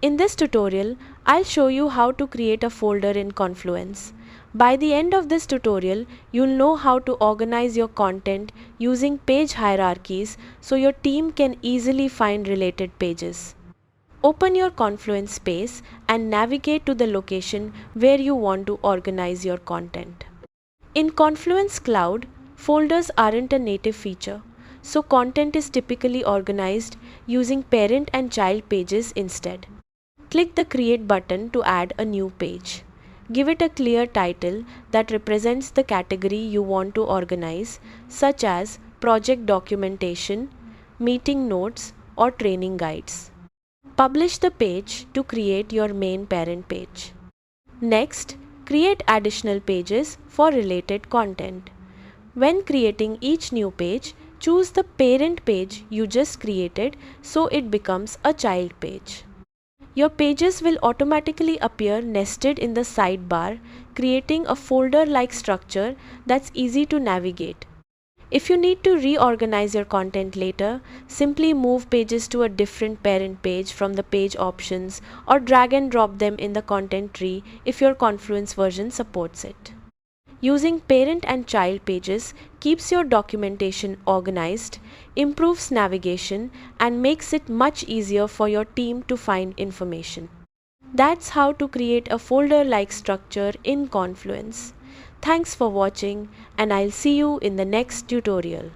In this tutorial, I'll show you how to create a folder in Confluence. By the end of this tutorial, you'll know how to organize your content using page hierarchies so your team can easily find related pages. Open your Confluence space and navigate to the location where you want to organize your content. In Confluence Cloud, folders aren't a native feature, so content is typically organized using parent and child pages instead. Click the Create button to add a new page. Give it a clear title that represents the category you want to organize, such as project documentation, meeting notes, or training guides. Publish the page to create your main parent page. Next, create additional pages for related content. When creating each new page, choose the parent page you just created so it becomes a child page. Your pages will automatically appear nested in the sidebar, creating a folder-like structure that's easy to navigate. If you need to reorganize your content later, simply move pages to a different parent page from the page options or drag and drop them in the content tree if your Confluence version supports it. Using parent and child pages keeps your documentation organized, improves navigation, and makes it much easier for your team to find information. That's how to create a folder-like structure in Confluence. Thanks for watching, and I'll see you in the next tutorial.